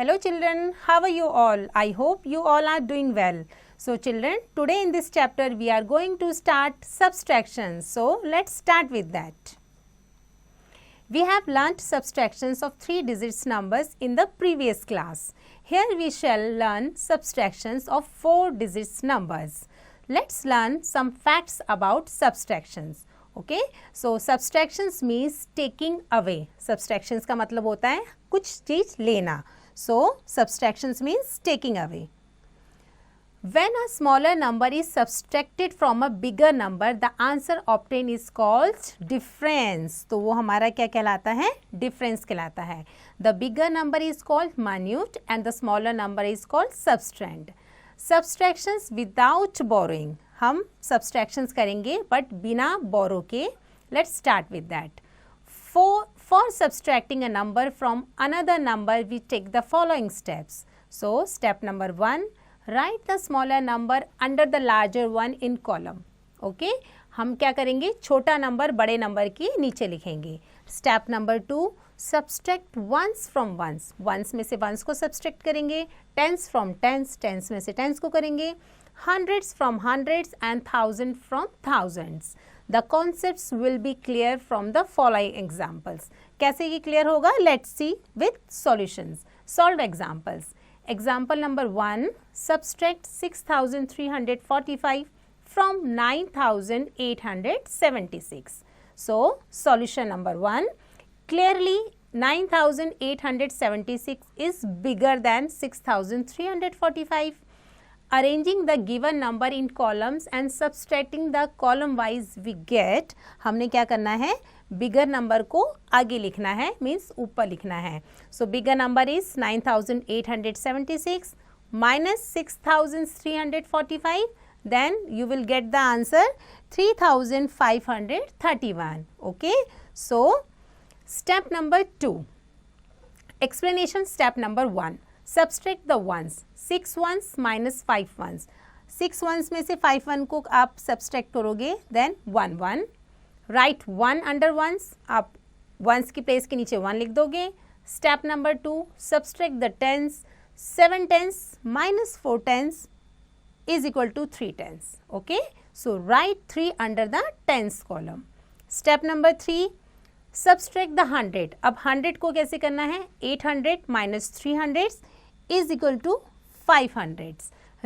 Hello children, how are you all? I hope you all are doing well. So children, today in this chapter we are going to start subtraction. So let's start with that. We have learnt subtractions of 3 digits numbers in the previous class. Here we shall learn subtractions of 4 digits numbers. Let's learn some facts about subtractions. Okay, so subtractions means taking away. Subtractions का मतलब होता है कुछ चीज लेना. So subtractions means taking away. When a smaller number is subtracted from a bigger number, the answer obtained is called difference. तो वो हमारा क्या कहलाता है? Difference कहलाता है. The bigger number is called minute and the smaller number is called subtrahend. Subtractions without borrowing. हम subtractions करेंगे but बिना borrow के. Let's start with that. For subtracting a number from another number, we take the following steps. So, step number 1, write the smaller number under the larger one in column. Okay? हम क्या करेंगे? छोटा number बड़े number के नीचे लिखेंगे. Step number 2, subtract ones from ones. Ones में से ones को subtract करेंगे. Tens from tens, tens में से tens को करेंगे. Hundreds from hundreds and thousand from thousands. The concepts will be clear from the following examples. कैसे ये clear होगा? Let's see with solutions. Solve examples. Example number 1. Subtract 6,345 from 9,876. So, solution number 1. Clearly, 9,876 is bigger than 6,345. Arranging the given number in columns and subtracting the column wise we get. हमने क्या करना है? Bigger number को आगे लिखना है, means ऊपर लिखना है. So bigger number is 9,876 minus 6,345. Then you will get the answer 3,531. Okay. So step number 2. Explanation step number 1. Subtract the ones. 6 ones minus 5 ones. 6 ones में से 5 1 को आप subtract करोगे, then 1 1. Write 1 under ones. आप ones की place के नीचे 1 लिख दोगे. Step number 2. Subtract the tens. 7 tens minus 4 tens is equal to 3 tens. Okay. So write 3 under the tens column. Step number 3. Subtract the 100. अब 100 को कैसे करना है? 800 minus 300 is equal to 500.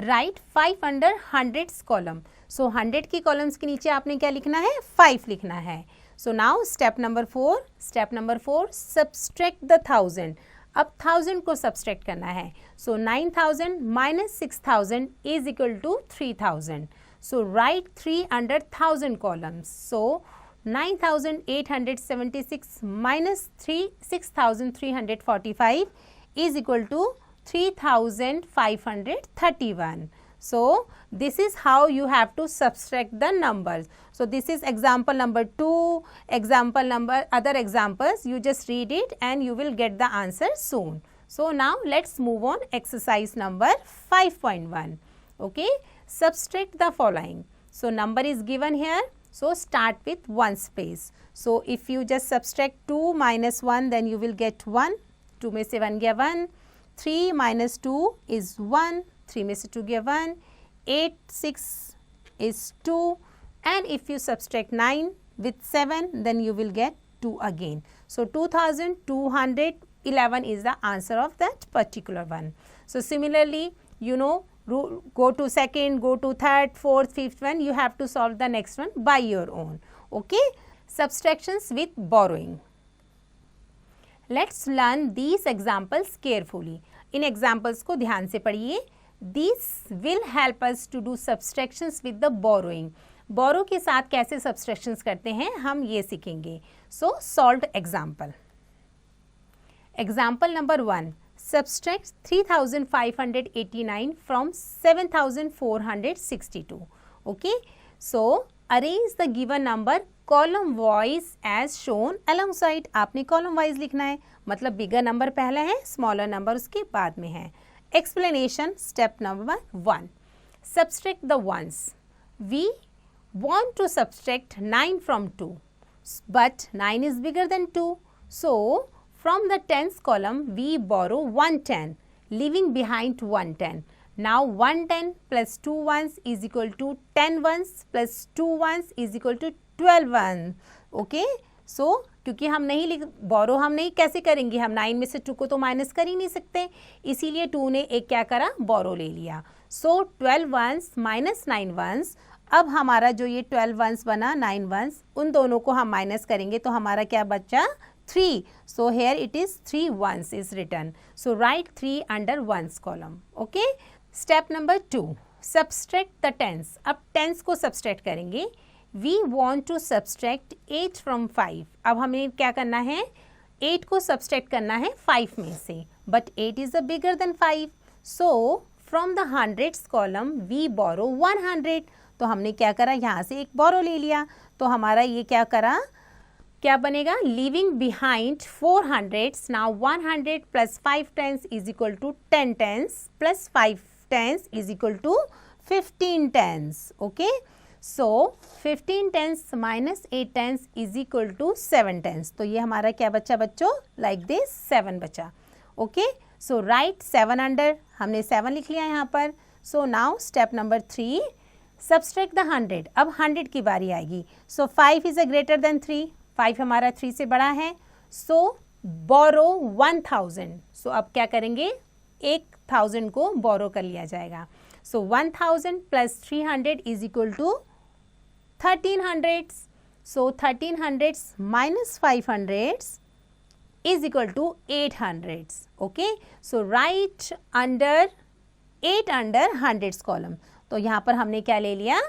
Write 5 under hundreds column. So 100 की columns के नीचे आपने क्या लिखना है? 5 लिखना है. So now step number 4. Step number 4. Subtract the 1000. अब 1000 को subtract करना है. So 9000 minus 6000 is equal to 3000. So write 3 under 1000 columns. So 9,876 minus 6,345 is equal to 3,531. So this is how you have to subtract the numbers. So this is example number 2, example number other examples. You just read it and you will get the answer soon. So now let's move on exercise number 5.1. Okay, subtract the following. So number is given here. So start with 1 space. So if you just subtract 2 minus 1, then you will get 1. 2 में से 1 गया 1. 3 minus 2 is 1. 3 में से 2 गया 1. 8, 6 is 2. And if you subtract 9 with 7, then you will get 2 again. So 2,211 is the answer of that particular one. So similarly, you know, go to second, go to third, fourth, fifth one. You have to solve the next one by your own. Okay. Subtractions with borrowing. Let's learn these examples carefully. In examples को ध्यान से पढ़िए. These will help us to do subtractions with the borrowing. Borrow के साथ कैसे subtractions करते हैं हम ये सीखेंगे. So solved example. Example number 1. Subtract 3,589 from 7,462. Okay. So arrange the given number column wise as shown alongside. आपने column wise लिखना है, मतलब bigger number पहले है, smaller number उसके बाद में है. Explanation step number 1. Subtract the ones. We want to subtract 9 from 2, but 9 is bigger than 2. So from the tens column we borrow 1 10. leaving behind 110. Now 110 plus 2 ones is equal to 10 ones plus 2 ones is equal to 12 ones. Okay, so क्योंकि हम नहीं बोरो हम नहीं कैसे करेंगे, हम 9 में से 2 को तो माइनस कर ही नहीं सकते, इसीलिए 2 ने एक क्या करा, बोरो ले लिया. सो 12 वंस माइनस 9 वंस. अब हमारा जो ये 12 वंस बना 9 वंस, उन दोनों को हम माइनस करेंगे तो हमारा क्या बचा, 3. So here it is 3 ones is written. So write 3 under ones column. Okay. Step number 2. Subtract the tens. अब tens को subtract करेंगे. We want to subtract 8 from 5. अब हमें क्या करना है, 8 को subtract करना है 5 में से. But 8 is bigger than 5. So from the hundreds column we borrow 100. तो हमने क्या करा, यहाँ से एक borrow ले लिया. तो हमारा ये क्या करा, क्या बनेगा, leaving behind 4 hundreds. Now 100 plus 5 tens is equal to 10 tens plus 5 tens is equal to 15 tens. Okay. So 15 tens minus 8 tens is equal to 7 tens. तो ये हमारा क्या बचा बच्चों, like this 7 बचा. Okay. So write 7 under. हमने 7 लिख लिया यहाँ पर. So now step number 3. Subtract the 100. अब 100 की बारी आएगी. So 5 is a greater than 3. 5 हमारा 3 से बड़ा है. So borrow 1000. So अब क्या करेंगे, 1000 को borrow कर लिया जाएगा. So 1000 plus 300 is equal to 1300s. So 1300s minus 500s is equal to 800s. Okay. So write under 8 under hundreds column. तो यहाँ पर हमने क्या ले लिया,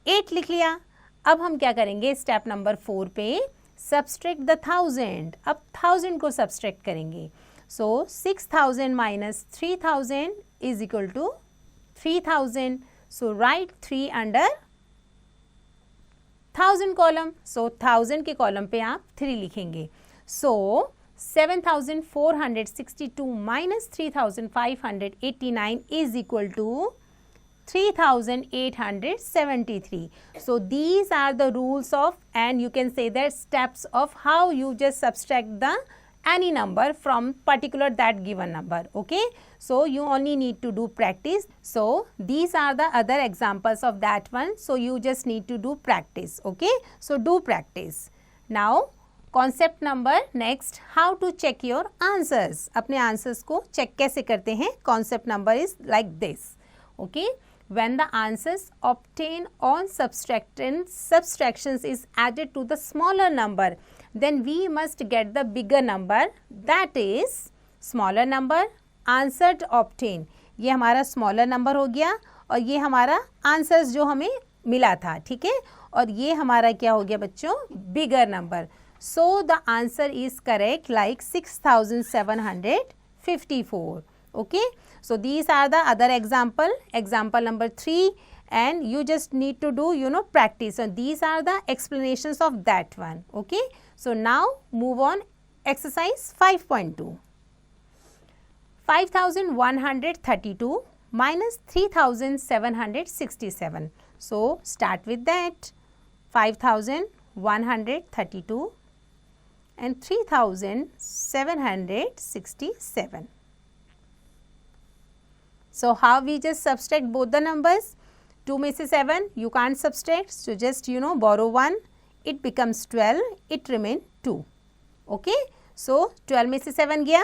8 लिख लिया. अब हम क्या करेंगे, स्टेप नंबर 4 पे subtract the 1000. अब 1000 को subtract करेंगे. So 6000 minus 3000 is equal to 3000. So write 3 under 1000 column. So 1000 के column पे आप 3 लिखेंगे. So 7462 minus 3589 is equal to 3873. So these are the rules of, and you can say that steps of how you just subtract the any number from particular that given number. Okay, so you only need to do practice. So these are the other examples of that one, so you just need to do practice. Okay, so do practice. Now concept number next, how to check your answers. अपने answers को check कैसे करते हैं, concept number is like this. Okay, when the answers obtained on subtractions is added to the smaller number, then we must get the bigger number, that is smaller number answered obtained. ये हमारा smaller number हो गया और ये हमारा answers जो हमें मिला था, ठीक है, और ये हमारा क्या हो गया बच्चों, bigger number. So the answer is correct, like 6754. Okay, so these are the other example number 3, and you just need to do practice. So these are the explanations of that one. Okay, so now move on, exercise 5.2. 5132 minus 3767. So start with that. 5132 and 3767. So how we just subtract both the numbers? 2 में से 7 you can't subtract, so just borrow 1, it becomes 12, it remain 2. Okay, so 12 में से 7 गया,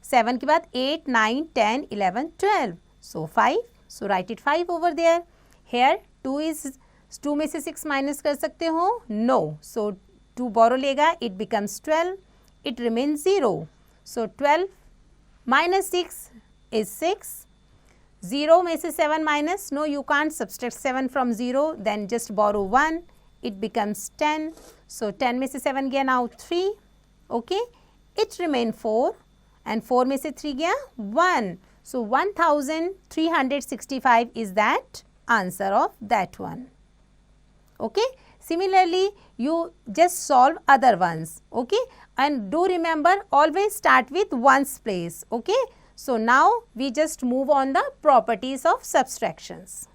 7 के बाद 8, 9, 10, 11, 12. So 5, so write it 5 over there. Here 2 में से 6 minus कर सकते हो? No. So 2 borrow लेगा, it becomes 12, it remains 0. So 12 minus 6 is 6. 0 में से 7 minus, no, you can't subtract 7 from 0, then just borrow 1, it becomes 10. So 10 में से 7 गया, now 3. Okay, it remain 4, and 4 में से 3 गया, 1. So 1365 is that answer of that one. Okay, similarly you just solve other ones. Okay, and do remember, always start with ones place. Okay, so now we just move on the properties of subtractions.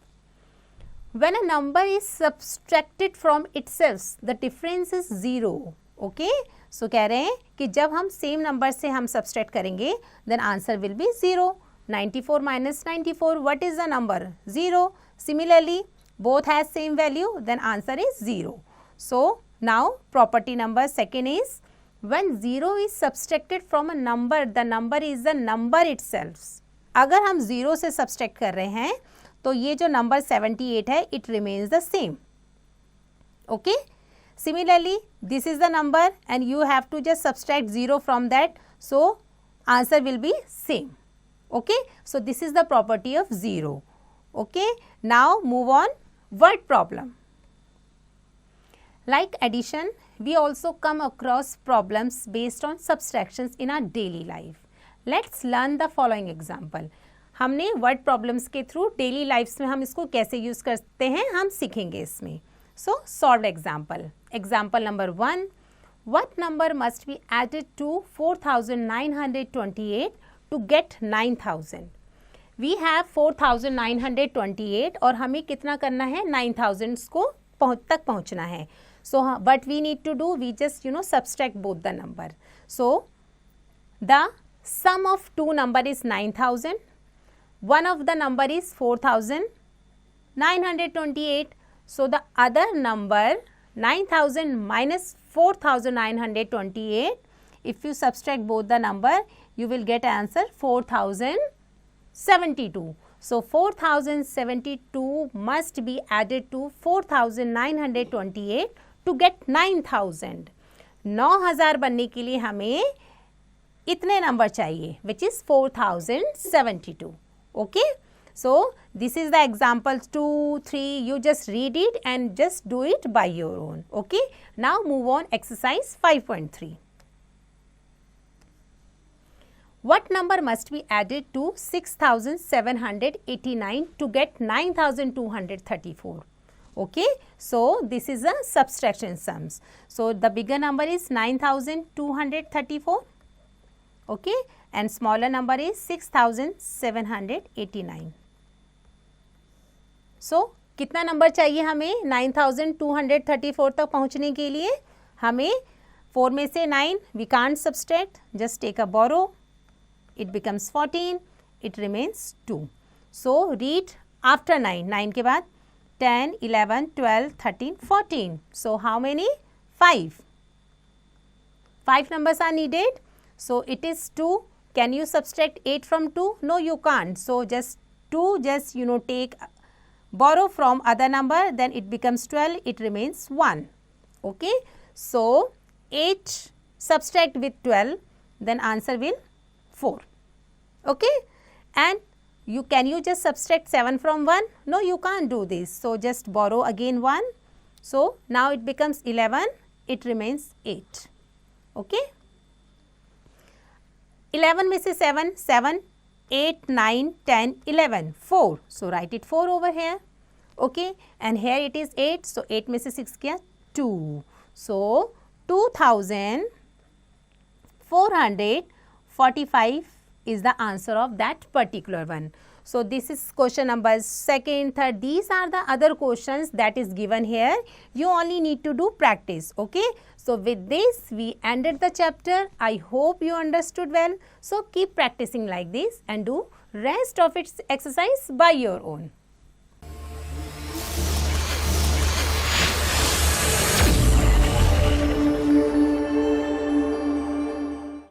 When a number is subtracted from itself, the difference is 0. Okay, सो कह रहे हैं कि जब हम same number से हम subtract करेंगे then answer will be 0. 94 minus 94, what is the number? 0. Similarly, both has same value, then answer is 0. So now property number second is when 0 is subtracted from a number, the number is the number itself. अगर हम 0 से subtract कर रहे हैं तो ये जो number 78 है it remains the same. Okay? Similarly, this is the number and you have to just subtract 0 from that, so answer will be same. Okay, so this is the property of 0. Okay, now move on word problem. Like addition, we also come across problems based on subtractions in our daily life. Let's learn the following example. हमने word problems के through daily lives में हम इसको कैसे use करते हैं हम सीखेंगे इसमें. So solved example. Example number 1. What number must be added to 4928 to get 9000? We have 4928 और हमें कितना करना है 9000 को तक पहुंचना है. So what we need to do, we just subtract both the number. So the sum of two number is 9000. One of the number is 4928. So the other number 9000 minus 4928. If you subtract both the number, you will get answer 4072. So 4072 must be added to 4928 to get 9000. 9000 बनने के लिए हमें इतने number चाहिए which is 4072. Okay? So this is the example 2, 3. You just read it and just do it by your own. Okay? Now move on exercise 5.3. What number must be added to 6789 to get 9234? Okay, so this is a subtraction sums. So the bigger number is 9234. Okay, and smaller number is 6789. So कितना number चाहिए हमें 9234 तक पहुंचने के लिए? हमें 4 में से 9 we can't subtract, just take a borrow. It becomes 14, it remains 2. So read after 9. 9 के बाद 10, 11, 12, 13, 14. So how many? 5. 5 numbers are needed. So it is 2. Can you subtract 8 from 2? No, you can't. So just 2, just take, borrow from other number, then it becomes 12, it remains 1. Okay. So 8 subtract with 12, then answer will 4. Okay, and can you just subtract 7 from 1? No, you can't do this. So just borrow again 1. So now it becomes 11, it remains 8. Okay, 11 में से 7, 7, 8, 9, 10, 11, 4. So write it 4 over here. Okay, and here it is 8. So 8 में से 6 क्या? 2. So 2445 is the answer of that particular one. So this is question number 2nd, 3rd. These are the other questions that is given here. You only need to do practice. Okay. So with this we ended the chapter. I hope you understood well. So keep practicing like this and do rest of its exercise by your own.